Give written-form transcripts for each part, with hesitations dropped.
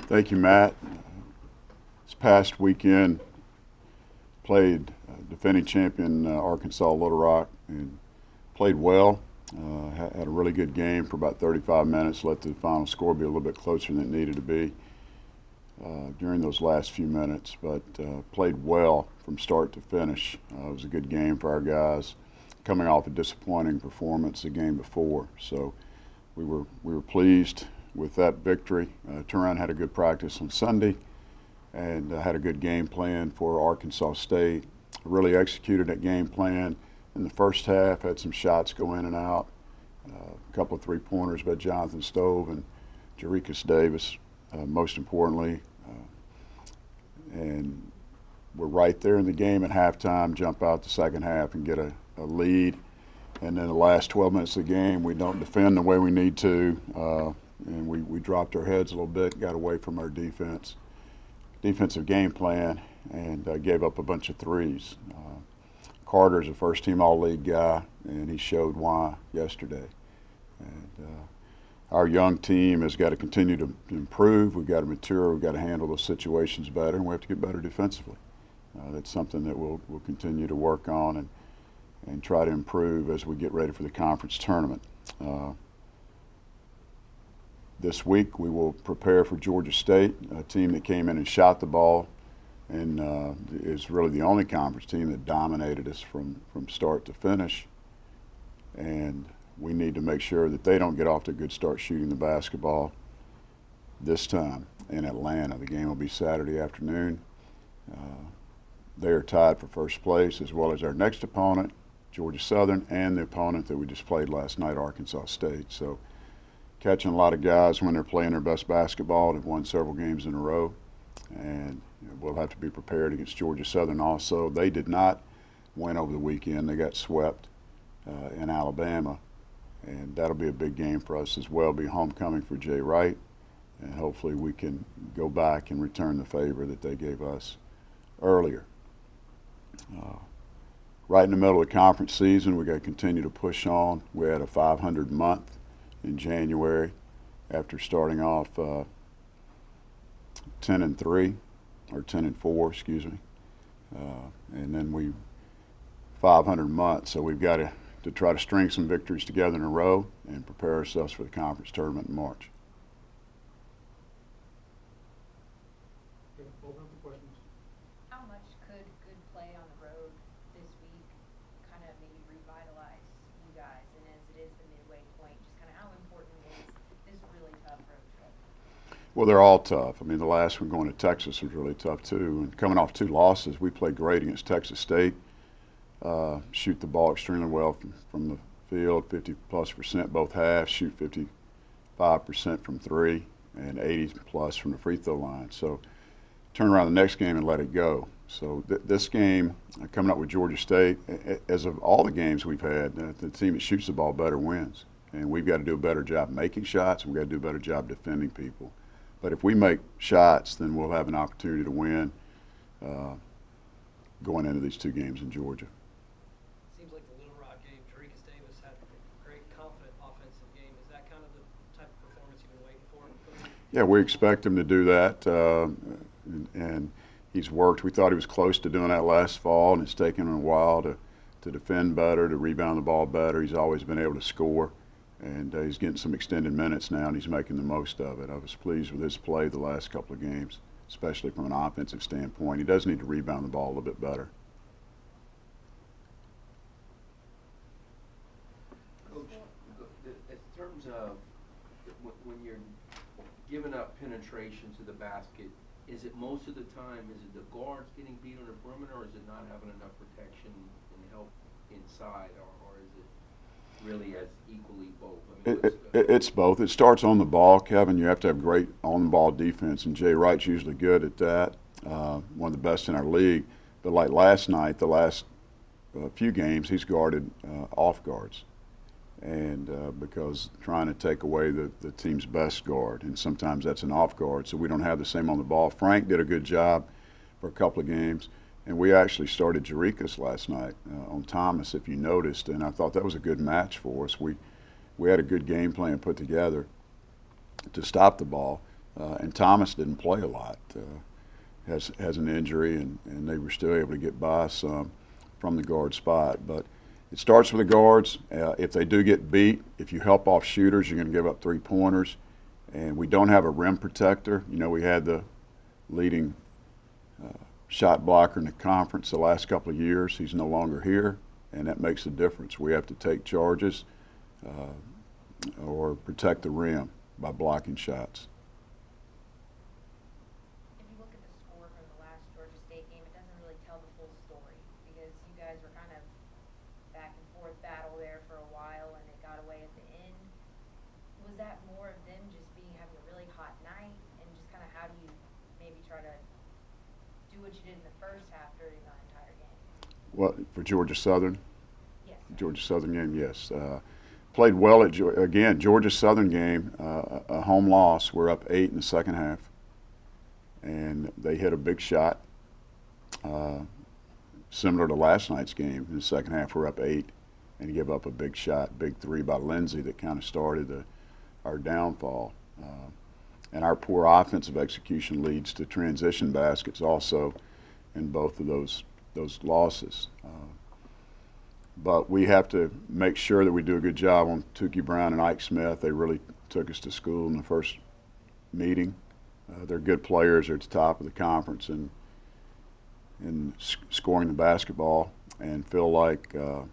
Thank you, Matt. This past weekend, played defending champion Arkansas Little Rock and played well. Had a really good game for about 35 minutes. Let the final score be a little bit closer than it needed to be during those last few minutes, but played well from start to finish. It was a good game for our guys, coming off a disappointing performance the game before. So we were pleased with that victory. Turan had a good practice on Sunday and had a good game plan for Arkansas State. Really executed that game plan in the first half, had some shots go in and out, a couple of three-pointers by Jonathan Stove and Jerikas Davis, most importantly. And we're right there in the game at halftime, jump out the second half and get a lead. And then the last 12 minutes of the game, we don't defend the way we need to, and we dropped our heads a little bit, got away from our defensive game plan, and gave up a bunch of threes. Carter's a first-team All-League guy, and he showed why yesterday. And our young team has got to continue to improve. We've got to mature. We've got to handle those situations better, and we have to get better defensively. That's something that we'll continue to work on and try to improve as we get ready for the conference tournament. This week we will prepare for Georgia State, a team that came in and shot the ball and is really the only conference team that dominated us from start to finish. And we need to make sure that they don't get off to a good start shooting the basketball this time in Atlanta. The game will be Saturday afternoon. They are tied for first place, as well as our next opponent, Georgia Southern, and the opponent that we just played last night, Arkansas State. So catching a lot of guys when they're playing their best basketball. They've won several games in a row, and we'll have to be prepared against Georgia Southern also. They did not win over the weekend. They got swept in Alabama, and that'll be a big game for us as well. Be homecoming for Jay Wright, and hopefully we can go back and return the favor that they gave us earlier. Right in the middle of the conference season, we got to continue to push on. We had a 500 month in January after starting off 10-3 or 10-4, excuse me, and then we 500 months. So we've got to try to string some victories together in a row and prepare ourselves for the conference tournament in March. Open up the questions. How much could good play on the road this week kind of maybe revitalize you guys? And as it is the midway point, just kind of how important is this really tough road trip? Well, they're all tough. I mean, the last one going to Texas was really tough too. And coming off 2 losses, we played great against Texas State. Shoot the ball extremely well from the field, 50+% both halves, shoot 55% from 3 and 80+ from the free throw line. So turn around the next game and let it go. So this game, coming up with Georgia State, as of all the games we've had, the team that shoots the ball better wins. And we've got to do a better job making shots, and we've got to do a better job defending people. But if we make shots, then we'll have an opportunity to win going into these 2 games in Georgia. Seems like the Little Rock game, Jerikas Davis had a great, confident offensive game. Is that kind of the type of performance you've been waiting for? Yeah, we expect him to do that, and he's worked. We thought he was close to doing that last fall, and it's taken him a while to defend better, to rebound the ball better. He's always been able to score, and he's getting some extended minutes now, and he's making the most of it. I was pleased with his play the last couple of games, especially from an offensive standpoint. He does need to rebound the ball a little bit better. Coach, in terms of when you're giving up penetration to the basket, is it most of the time, is it the guards getting beat on the perimeter, or is it not having enough protection and help inside, or is it really as equally both? I mean, It's both. It starts on the ball, Kevin. You have to have great on-the-ball defense, and Jay Wright's usually good at that, one of the best in our league. But like last night, the last few games, he's guarded off guards, and because trying to take away the team's best guard, and sometimes that's an off guard, so we don't have the same on the ball. Frank did a good job for a couple of games, and we actually started Jerikas last night on Thomas, if you noticed, and I thought that was a good match for us. We had a good game plan put together to stop the ball, and Thomas didn't play a lot. Has an injury, and they were still able to get by some from the guard spot. But it starts with the guards. If they do get beat, if you help off shooters, you're going to give up 3-pointers. And we don't have a rim protector. You know, we had the leading shot blocker in the conference the last couple of years. He's no longer here, and that makes a difference. We have to take charges or protect the rim by blocking shots. If you look at the score from the last Georgia State game, it doesn't really tell the full story because you guys were kind of back and forth battle there for a while, and it got away at the end. Was that more of them just having a really hot night, and just kind of how do you maybe try to do what you did in the first half during the entire game? Well, for Georgia Southern? Yes. Georgia Southern game, yes. Played well at again, Georgia Southern game, a home loss. We're up 8 in the second half, and they hit a big shot, similar to last night's game. In the second half, we're up 8, and give up a big shot, big three by Lindsey that kind of started our downfall. And our poor offensive execution leads to transition baskets also in both of those losses. But we have to make sure that we do a good job on Tukey Brown and Ike Smith. They really took us to school in the first meeting. They're good players. They're at the top of the conference in scoring the basketball, and feel like they're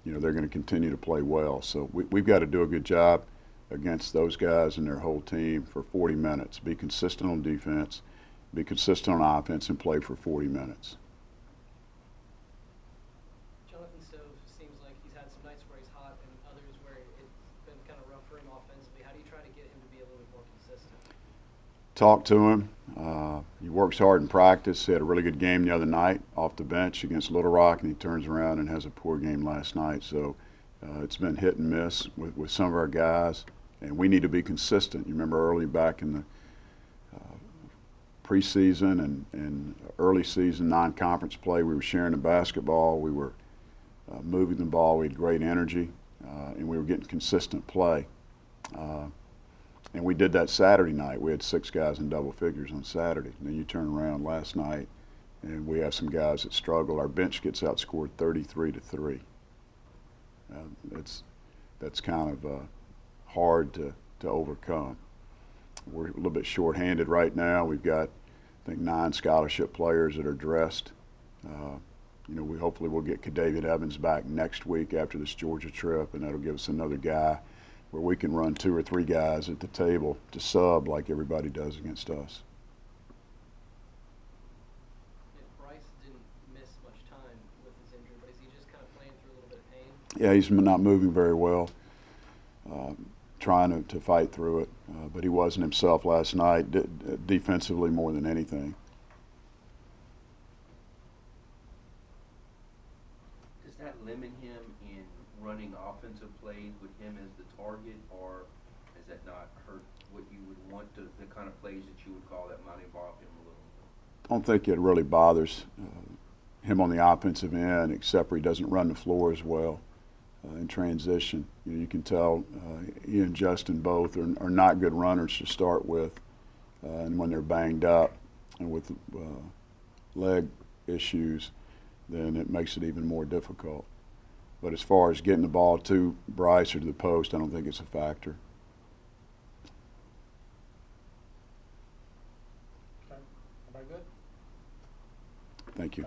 going to continue to play well. So we've got to do a good job against those guys and their whole team for 40 minutes. Be consistent on defense, be consistent on offense, and play for 40 minutes. Jonathan Stove seems like he's had some nights where he's hot and others where it's been kind of rough for him offensively. How do you try to get him to be a little bit more consistent? Talk to him. He works hard in practice. He had a really good game the other night off the bench against Little Rock, and he turns around and has a poor game last night. So it's been hit and miss with some of our guys, and we need to be consistent. You remember early back in the preseason and early season non-conference play, we were sharing the basketball, we were moving the ball, we had great energy, and we were getting consistent play. And we did that Saturday night. We had 6 guys in double figures on Saturday. And then you turn around last night, and we have some guys that struggle. Our bench gets outscored 33-3. That's kind of hard to overcome. We're a little bit short-handed right now. We've got, I think, 9 scholarship players that are dressed. We hopefully will get David Evans back next week after this Georgia trip, and that'll give us another guy where we can run 2 or 3 guys at the table to sub like everybody does against us. Bryce didn't miss much time with his injury, but is he just kind of playing through a little bit of pain? Yeah, he's not moving very well, trying to fight through it, but he wasn't himself last night, defensively more than anything. Does that limit him in running offensive plays with him as the target, or has that not hurt what you would want the kind of plays that you would call that might involve him a little? I don't think it really bothers him on the offensive end, except for he doesn't run the floor as well in transition. You can tell he and Justin both are not good runners to start with, and when they're banged up and with leg issues, then it makes it even more difficult. But as far as getting the ball to Bryce or to the post, I don't think it's a factor. Okay. Everybody good? Thank you.